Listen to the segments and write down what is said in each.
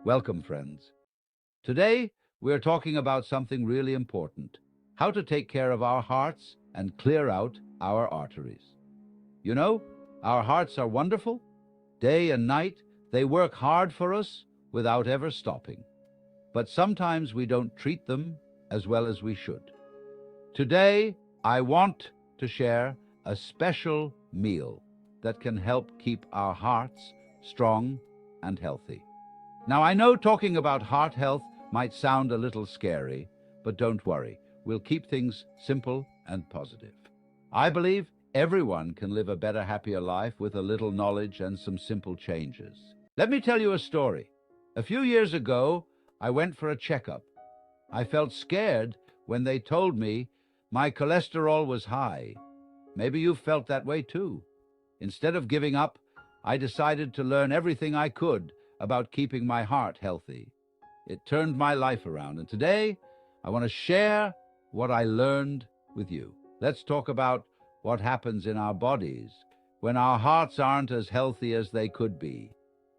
Welcome, friends. Today, we're talking about something really important: how to take care of our hearts and clear out our arteries. You know, our hearts are wonderful. Day and night, they work hard for us without ever stopping. But sometimes we don't treat them as well as we should. Today, I want to share a special meal that can help keep our hearts strong and healthy. Now, I know talking about heart health might sound a little scary, but don't worry. We'll keep things simple and positive. I believe everyone can live a better, happier life with a little knowledge and some simple changes. Let me tell you a story. A few years ago, I went for a checkup. I felt scared when they told me my cholesterol was high. Maybe you've felt that way too. Instead of giving up, I decided to learn everything I could about keeping my heart healthy. It turned my life around, and today I want to share what I learned with you. Let's talk about what happens in our bodies when our hearts aren't as healthy as they could be,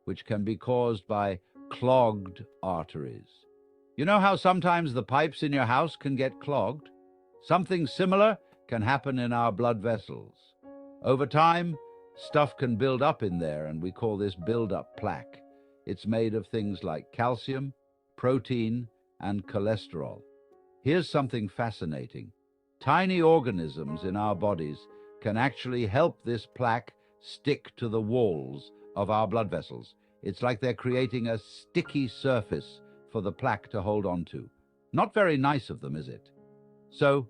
which can be caused by clogged arteries. You know how sometimes the pipes in your house can get clogged? Something similar can happen in our blood vessels. Over time, stuff can build up in there, and we call this build-up plaque. It's made of things like calcium, protein, and cholesterol. Here's something fascinating. Tiny organisms in our bodies can actually help this plaque stick to the walls of our blood vessels. It's like they're creating a sticky surface for the plaque to hold on to. Not very nice of them, is it? So,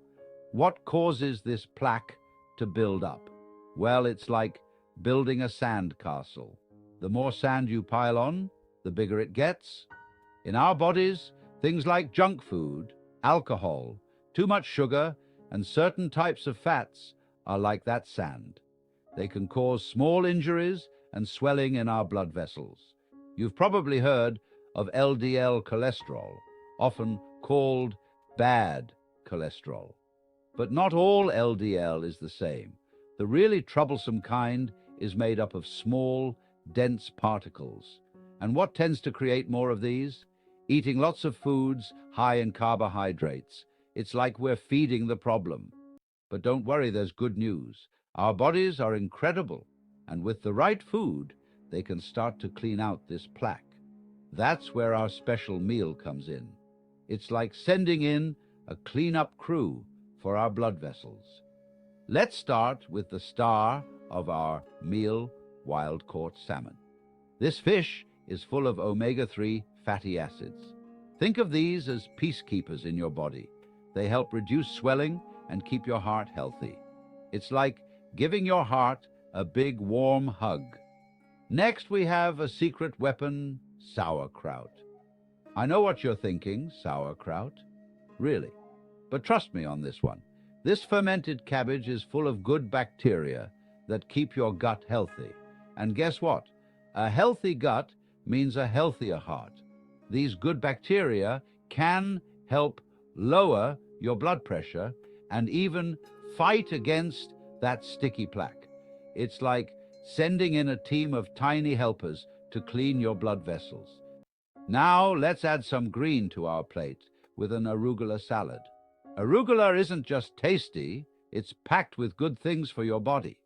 what causes this plaque to build up? Well, it's like building a sand castle. The more sand you pile on, the bigger it gets. In our bodies, things like junk food, alcohol, too much sugar, and certain types of fats are like that sand. They can cause small injuries and swelling in our blood vessels. You've probably heard of LDL cholesterol, often called bad cholesterol. But not all LDL is the same. The really troublesome kind is made up of small, dense particles. And what tends to create more of these? Eating lots of foods high in carbohydrates. It's like we're feeding the problem. But don't worry, there's good news. Our bodies are incredible, and with the right food, they can start to clean out this plaque. That's where our special meal comes in. It's like sending in a cleanup crew for our blood vessels. Let's start with the star of our meal, wild-caught salmon. This fish is full of omega-3 fatty acids. Think of these as peacekeepers in your body. They help reduce swelling and keep your heart healthy. It's like giving your heart a big warm hug. Next, we have a secret weapon: sauerkraut. I know what you're thinking, sauerkraut? Really? But trust me on this one. This fermented cabbage is full of good bacteria that keep your gut healthy. And guess what? A healthy gut means a healthier heart. These good bacteria can help lower your blood pressure and even fight against that sticky plaque. It's like sending in a team of tiny helpers to clean your blood vessels. Now let's add some green to our plate with an arugula salad. Arugula isn't just tasty, it's packed with good things for your body.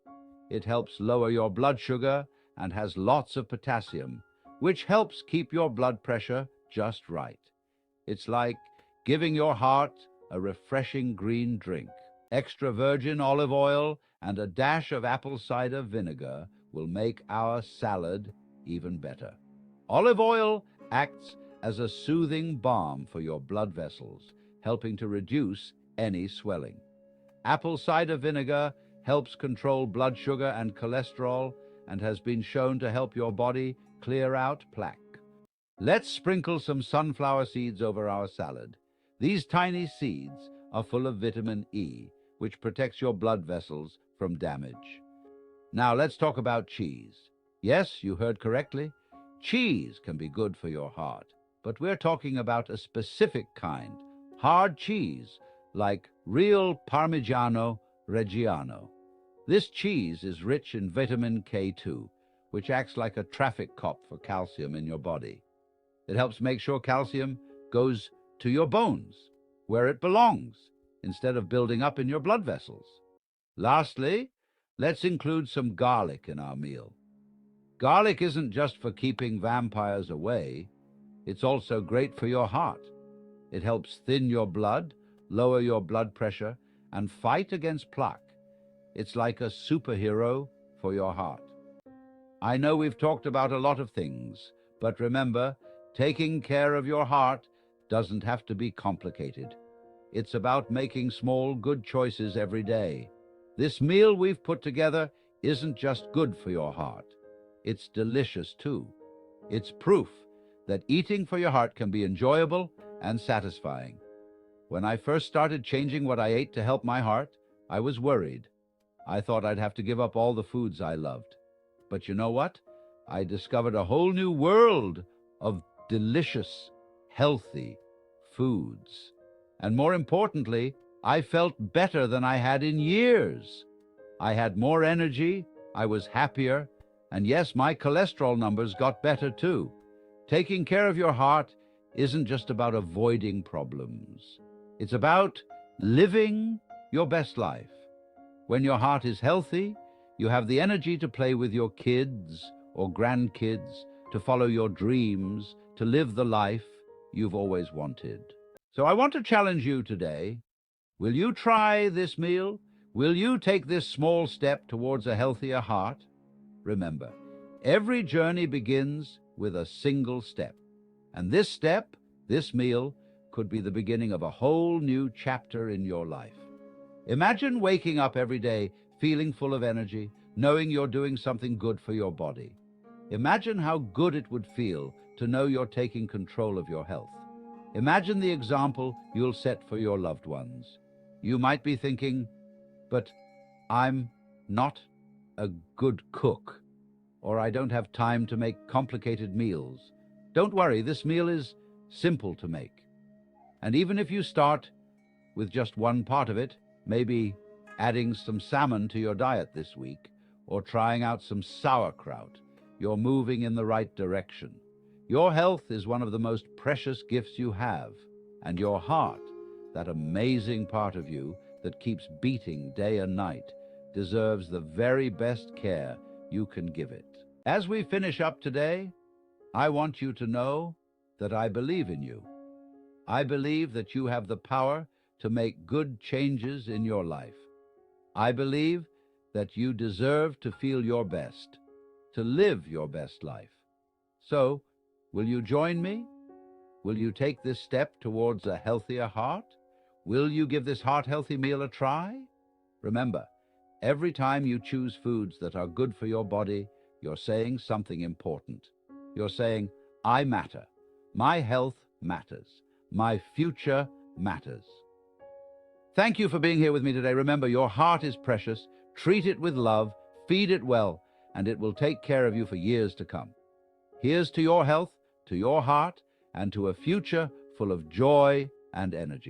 It helps lower your blood sugar and has lots of potassium, which helps keep your blood pressure just right. It's like giving your heart a refreshing green drink. Extra virgin olive oil and a dash of apple cider vinegar will make our salad even better. Olive oil acts as a soothing balm for your blood vessels, helping to reduce any swelling. Apple cider vinegar helps control blood sugar and cholesterol and has been shown to help your body clear out plaque. Let's sprinkle some sunflower seeds over our salad. These tiny seeds are full of vitamin E, which protects your blood vessels from damage. Now let's talk about cheese. Yes, you heard correctly. Cheese can be good for your heart, but we're talking about a specific kind, hard cheese, like real Parmigiano Reggiano. This cheese is rich in vitamin K2, which acts like a traffic cop for calcium in your body. It helps make sure calcium goes to your bones, where it belongs, instead of building up in your blood vessels. Lastly, let's include some garlic in our meal. Garlic isn't just for keeping vampires away, it's also great for your heart. It helps thin your blood, lower your blood pressure, and fight against plaque. It's like a superhero for your heart. I know we've talked about a lot of things, but remember, taking care of your heart doesn't have to be complicated. It's about making small, good choices every day. This meal we've put together isn't just good for your heart. It's delicious too. It's proof that eating for your heart can be enjoyable and satisfying. When I first started changing what I ate to help my heart, I was worried. I thought I'd have to give up all the foods I loved. But you know what? I discovered a whole new world of delicious, healthy foods. And more importantly, I felt better than I had in years. I had more energy, I was happier, and yes, my cholesterol numbers got better too. Taking care of your heart isn't just about avoiding problems. It's about living your best life. When your heart is healthy, you have the energy to play with your kids or grandkids, to follow your dreams, to live the life you've always wanted. So I want to challenge you today. Will you try this meal? Will you take this small step towards a healthier heart? Remember, every journey begins with a single step. And this step, this meal, could be the beginning of a whole new chapter in your life. Imagine waking up every day feeling full of energy, knowing you're doing something good for your body. Imagine how good it would feel to know you're taking control of your health. Imagine the example you'll set for your loved ones. You might be thinking, but I'm not a good cook, or I don't have time to make complicated meals. Don't worry, this meal is simple to make. And even if you start with just one part of it, maybe adding some salmon to your diet this week, or trying out some sauerkraut, you're moving in the right direction. Your health is one of the most precious gifts you have, and your heart, that amazing part of you that keeps beating day and night, deserves the very best care you can give it. As we finish up today, I want you to know that I believe in you. I believe that you have the power to make good changes in your life. I believe that you deserve to feel your best, to live your best life. So, will you join me? Will you take this step towards a healthier heart? Will you give this heart-healthy meal a try? Remember, every time you choose foods that are good for your body, you're saying something important. You're saying, I matter. My health matters. My future matters. Thank you for being here with me today. Remember, your heart is precious. Treat it with love, feed it well, and it will take care of you for years to come. Here's to your health, to your heart, and to a future full of joy and energy.